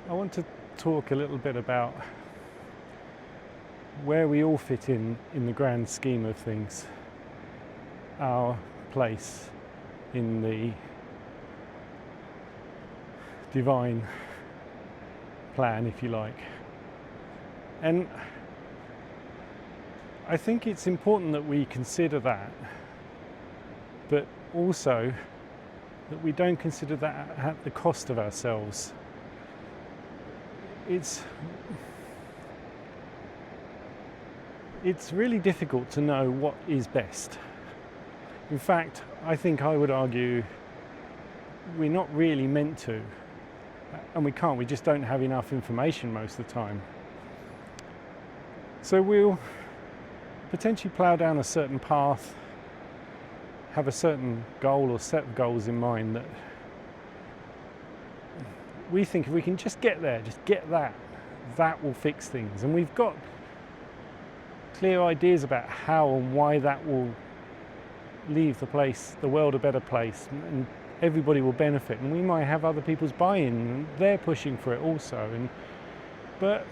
I want to talk a little bit about where we all fit in the grand scheme of things, our place in the divine plan, if you like. And I think it's important that we consider that, but also that we don't consider that at the cost of ourselves. It's really difficult to know what is best. In fact, I think I would argue we're not really meant to, and we can't, we just don't have enough information most of the time. So we'll potentially plough down a certain path, have a certain goal or set of goals in mind that we think if we can just get there, just get that will fix things. And we've got clear ideas about how and why that will leave the world a better place, and everybody will benefit. And we might have other people's buy-in, and they're pushing for it also. But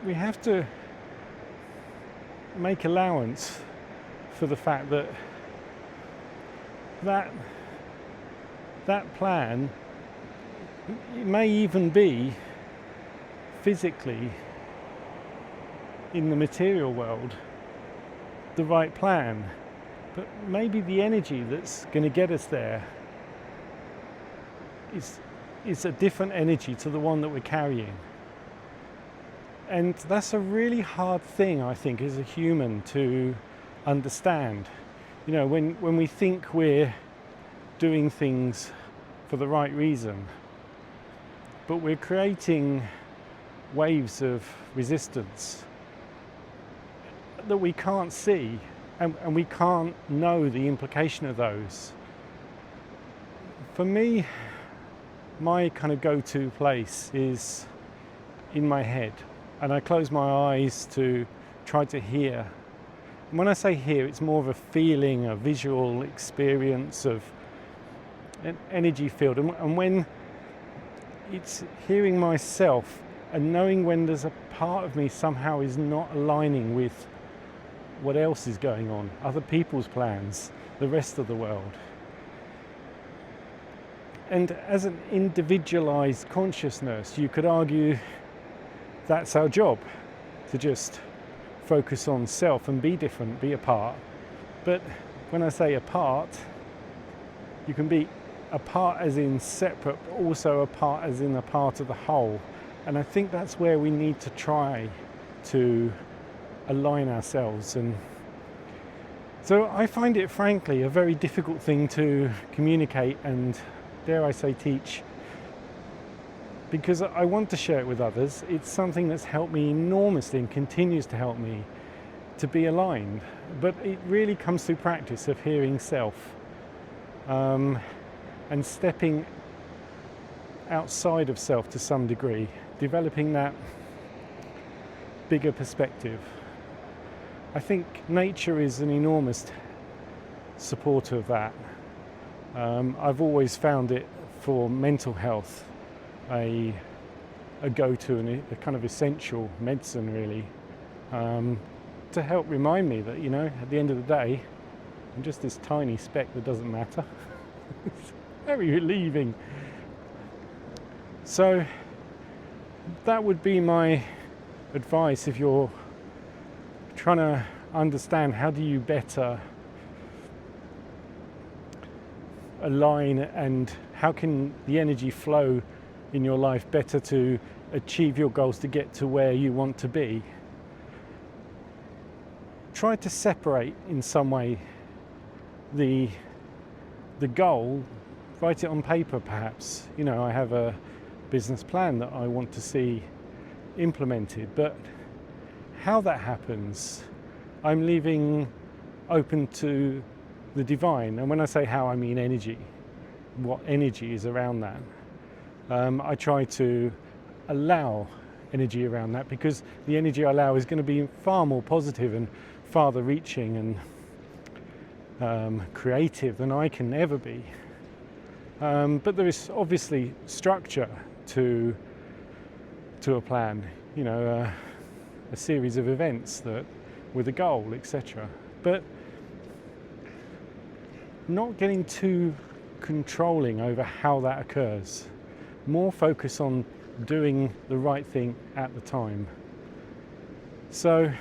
we have to make allowance for the fact that that plan, it may even be physically in the material world the right plan, but maybe the energy that's going to get us there is a different energy to the one that we're carrying. And that's a really hard thing, I think, as a human to understand. You know, when we think we're doing things for the right reason, but we're creating waves of resistance that we can't see, and we can't know the implication of those. For me, my kind of go-to place is in my head, and I close my eyes to try to hear. And when I say hear, it's more of a feeling, a visual experience of an energy field. And when it's hearing myself and knowing when there's a part of me somehow is not aligning with what else is going on, other people's plans, the rest of the world. And as an individualized consciousness, you could argue that's our job, to just focus on self and be different, be apart. But when I say apart, you can be apart as in separate, but also apart as in a part of the whole. And I think that's where we need to try to align ourselves. And so I find it, frankly, a very difficult thing to communicate and, dare I say, teach, because I want to share it with others. It's something that's helped me enormously and continues to help me to be aligned. But it really comes through practice of hearing self, and stepping outside of self to some degree, developing that bigger perspective. I think nature is an enormous supporter of that. I've always found it for mental health a go-to and a kind of essential medicine, really, to help remind me that, you know, at the end of the day, I'm just this tiny speck that doesn't matter. It's very relieving. So that would be my advice if you're trying to understand how do you better align, and how can the energy flow in your life better to achieve your goals, to get to where you want to be. Try to separate in some way the goal, write it on paper perhaps. You know, I have a business plan that I want to see implemented, but how that happens, I'm leaving open to the divine. And when I say how, I mean energy, what energy is around that. I try to allow energy around that, because the energy I allow is going to be far more positive and farther reaching and creative than I can ever be. But there is obviously structure to a plan, you know, a series of events that with a goal, etc. But not getting too controlling over how that occurs. More focus on doing the right thing at the time. So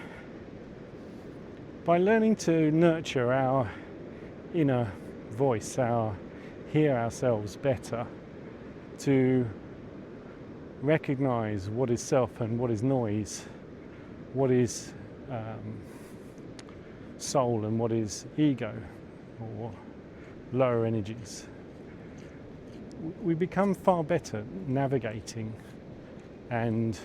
by learning to nurture our inner voice, hear ourselves better, to recognize what is self and what is noise, what is soul and what is ego or lower energies, we become far better navigating and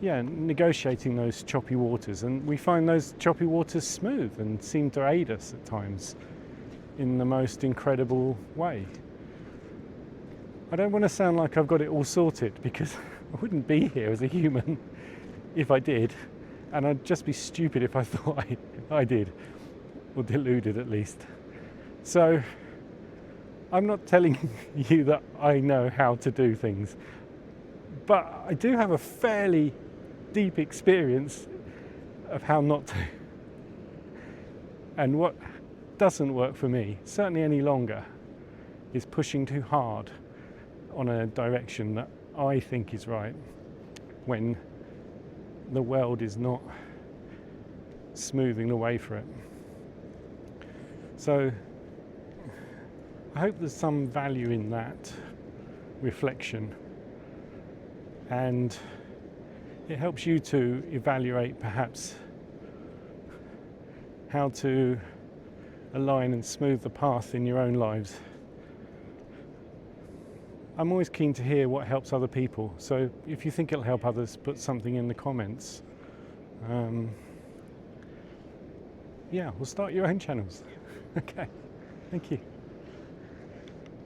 negotiating those choppy waters, and we find those choppy waters smooth and seem to aid us at times in the most incredible way. I don't want to sound like I've got it all sorted, because I wouldn't be here as a human if I did, and I'd just be stupid if I thought I did, or deluded at least. So I'm not telling you that I know how to do things, but I do have a fairly deep experience of how not to. And what doesn't work for me, certainly any longer, is pushing too hard on a direction that I think is right when the world is not smoothing the way for it. So I hope there's some value in that reflection, and it helps you to evaluate perhaps how to align and smooth the path in your own lives. I'm always keen to hear what helps other people, so if you think it'll help others, put something in the comments. We'll start your own channels. Okay, thank you.